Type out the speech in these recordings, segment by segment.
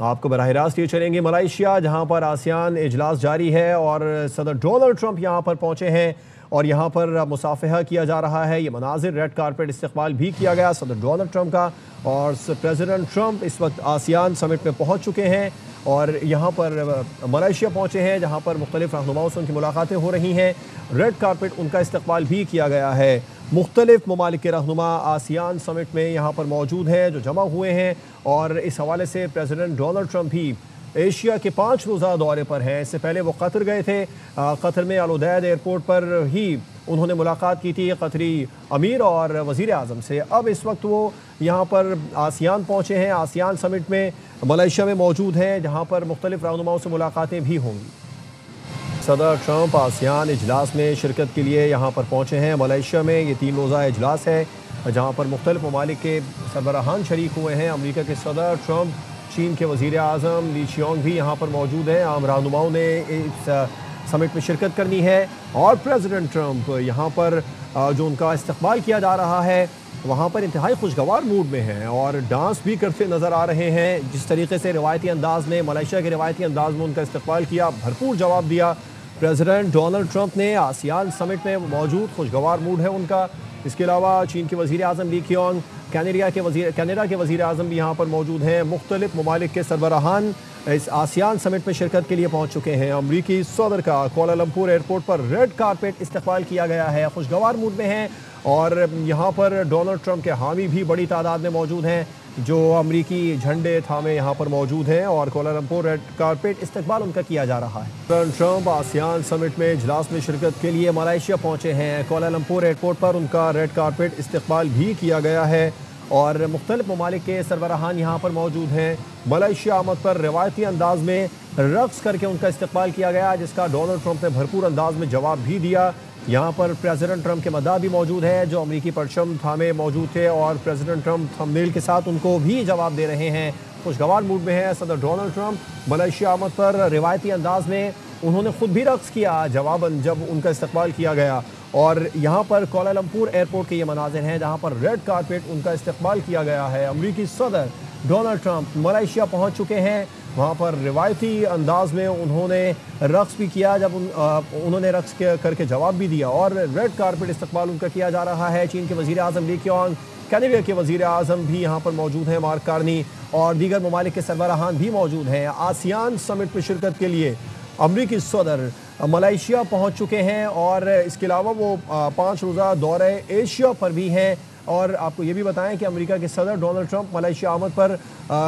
आपको बराह रास्त ये चलेंगे मलेशिया, जहां पर आसियान इजलास जारी है और सदर डोनाल्ड ट्रंप यहां पर पहुंचे हैं और यहां पर मुसाफहा किया जा रहा है। ये मनाजिर रेड कारपेट इस्तकबाल भी किया गया सदर डोनाल्ड ट्रंप का, और प्रेसिडेंट ट्रंप इस वक्त आसियान समिट में पहुंच चुके हैं और यहाँ पर मलेशिया पहुँचे हैं, जहाँ पर मुख्तलिफ रहनुमाओं से उनकी मुलाकातें हो रही हैं। रेड कारपेट उनका इस्तकबाल भी किया गया है। मुख्तलिफ ममालिक के रहनुमा आसियान समिट में यहाँ पर मौजूद हैं जो जमा हुए हैं, और इस हवाले से प्रेसिडेंट डोनाल्ड ट्रंप भी एशिया के 5 रोज़ा दौरे पर हैं। इससे पहले वो कतर गए थे। कतर में अल उदैद एयरपोर्ट पर ही उन्होंने मुलाकात की थी कतरी अमीर और वज़ीर आज़म से। अब इस वक्त वो यहाँ पर आसियान पहुँचे हैं। आसियान समिट में मलेशिया में मौजूद हैं, जहाँ पर मुख्तलिफ रहनुमाओं से मुलाकातें भी होंगी। सदर ट्रंप आसियान इजलास में शिरकत के लिए यहाँ पर पहुँचे हैं मलेशिया में। ये 3 रोज़ा इजलास है जहाँ पर मुख्तलिफ ममालिक के सरबराहान शरीक हुए हैं। अमरीका के सदर ट्रंप, चीन के वज़ीर आज़म ली शियांग भी यहाँ पर मौजूद हैं। आम रहनुमाओं ने इस समिट में शिरकत करनी है और प्रेसिडेंट ट्रंप यहाँ पर जो उनका इस्तकबाल किया जा रहा है वहाँ पर इंतहाई खुशगवार मूड में हैं और डांस भी करते नज़र आ रहे हैं। जिस तरीके से रिवायती अंदाज में, मलेशिया के रिवायती अंदाज में उनका इस्तकबाल किया, भरपूर जवाब दिया प्रेसिडेंट डोनाल्ड ट्रंप ने। आसियान समिट में मौजूद, खुशगवार मूड है उनका। इसके अलावा चीन के वज़ीर आज़म ली शियांग, कनाडा के वज़ीर आज़म भी यहाँ पर मौजूद हैं। मुख्तलिफ ममालिक के सरबराहान इस आसियान समिट में शिरकत के लिए पहुँच चुके हैं। अमरीकी सदर का कोलालमपुर एयरपोर्ट पर रेड कारपेट इस्तकबाल किया गया है। खुशगवार मूड में हैं और यहाँ पर डोनाल्ड ट्रंप के हामी भी बड़ी तादाद में मौजूद हैं जो अमरीकी झंडे थामे यहाँ पर मौजूद हैं, और कोलालमपुर रेड कारपेट इस्तकबाल उनका किया जा रहा है। डोनाल्ड ट्रंप आसियान समिट में इजलास में शिरकत के लिए मलेशिया पहुँचे हैं। कोलालमपुर एयरपोर्ट पर उनका रेड कारपेट इस्तकबाल भी किया गया है और मुख्तलिफ ममालिक के सरबराहान यहाँ पर मौजूद हैं। मलेशिया आमद पर रिवायती अंदाज में रक्स करके उनका इस्तकबाल किया गया, जिसका डोनाल्ड ट्रंप ने भरपूर अंदाज में जवाब भी दिया। यहाँ पर प्रेसिडेंट ट्रंप के मद्दाह भी मौजूद है जो अमरीकी परचम थामे मौजूद थे, और प्रेसिडेंट ट्रंप थंबनेल के साथ उनको भी जवाब दे रहे हैं। खुशगवार मूड में है सदर डोनाल्ड ट्रंप। मलेशिया आमद पर रिवायती अंदाज में उन्होंने खुद भी रक्स किया जवाबन जब उनका इस्तकबाल किया गया, और यहाँ पर कोलालमपुर एयरपोर्ट के ये मनाजिर हैं जहाँ पर रेड कारपेट उनका इस्तकबाल किया गया है। अमरीकी सदर डोनाल्ड ट्रंप मलेशिया पहुँच चुके हैं। वहाँ पर रिवायती अंदाज में उन्होंने रक्स भी किया जब उन्होंने रक्स करके जवाब भी दिया, और रेड कारपेट इस्तकबाल उनका किया जा रहा है। चीन के वज़ीर आज़म ली शियांग, कनाडा के वज़ीर आज़म भी यहाँ पर मौजूद हैं, मार्क कार्नी, और दीगर ममालिक के सरबराहान भी मौजूद हैं। आसियान समिट में शिरकत के लिए अमरीकी सदर मलेशिया पहुँच चुके हैं, और इसके अलावा वो 5 रोज़ा दौरे एशिया पर भी हैं। और आपको ये भी बताएं कि अमेरिका के सदर डोनाल्ड ट्रंप मलेशिया आमद पर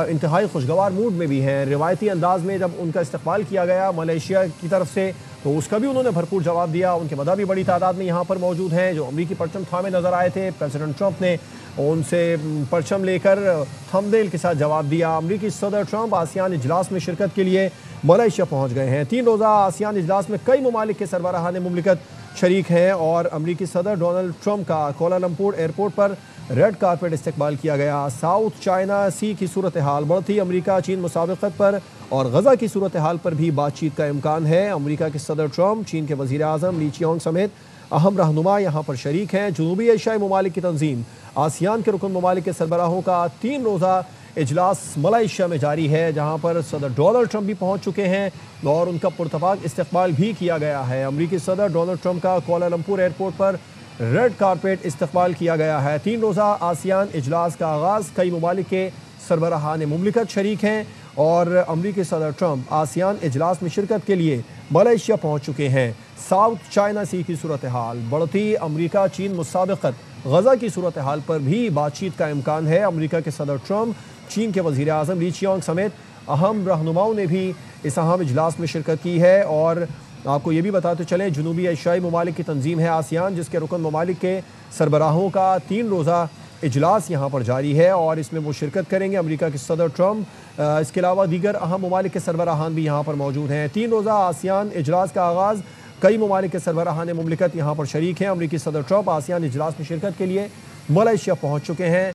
इंतहाई खुशगवार मूड में भी हैं। रिवायती अंदाज में जब उनका इस्तकबाल किया गया मलेशिया की तरफ से तो उसका भी उन्होंने भरपूर जवाब दिया। उनके मदा भी बड़ी तादाद में यहाँ पर मौजूद हैं जो अमरीकी परचम थामे नज़र आए थे। प्रेसिडेंट ट्रंप ने उनसे परचम लेकर थंबनेल के साथ जवाब दिया। अमरीकी सदर ट्रंप आसियान इजलास में शिरकत के लिए मलेशिया पहुँच गए हैं। 3 रोज़ा आसियान इजलास में कई ममालिक के सरबराहान मुमलिकत शरीक हैं, और अमरीकी सदर डोनाल्ड ट्रंप का कोलालमपुर एयरपोर्ट पर रेड कारपेट इस्तकबाल किया गया। साउथ चाइना सी की सूरत हाल, बढ़ती अमरीका चीन मुसाबिकत पर और गज़ा की सूरत हाल पर भी बातचीत का इम्कान है। अमरीका के सदर ट्रंप, चीन के वज़ीर आज़म ली शियांग समेत अहम रहनुमा यहाँ पर शरीक हैं। जनूबी एशियाई ममालिक की तंजीम आसियान के रुकन ममालिक के सरबराहों का 3 रोज़ा इजलास मलेशिया में जारी है, जहाँ पर सदर डोनाल्ड ट्रंप भी पहुँच चुके हैं और उनका पुरतपाक इस्तकबाल भी किया गया है। अमरीकी सदर डोनाल्ड ट्रंप का कोलालमपुर एयरपोर्ट पर रेड कारपेट इस्तकबाल किया गया है। 3 रोज़ा आसियान इजलास का आगाज़, कई ममालिक के सरबराहान मुमलिकत शरीक हैं, और अमरीकी सदर ट्रंप आसियान इजलास में शिरकत के लिए मलेशिया पहुँच चुके हैं। साउथ चाइना सी की सूरत हाल, बढ़ती अमरीका चीन मुसाबिकत, गज़ा की सूरत हाल पर भी बातचीत का इम्कान है। अमरीका के सदर ट्रंप, चीन के वज़ीर आज़म ली शियांग समेत अहम रहनुमाओं ने भी इस अहम इजलास में शिरकत की है। और आपको ये भी बताते चलें, जनूबी एशियाई ममालिक की तंजीम है आसियान, जिसके रुकन ममालिक के सरबराहों का 3 रोज़ा इजलास यहाँ पर जारी है और इसमें वो शिरकत करेंगे। अमरीका के सदर ट्रंप, इसके अलावा दीगर अहम ममालिक के सरबराहान भी यहाँ पर मौजूद हैं। 3 रोज़ा आसियान इजलास का आगाज़, कई ममालिक के सरबराहान मुमलिकत यहाँ पर शरीक हैं। अमरीकी सदर ट्रंप आसियान इजलास में शिरकत के लिए मलेशिया पहुँच चुके हैं।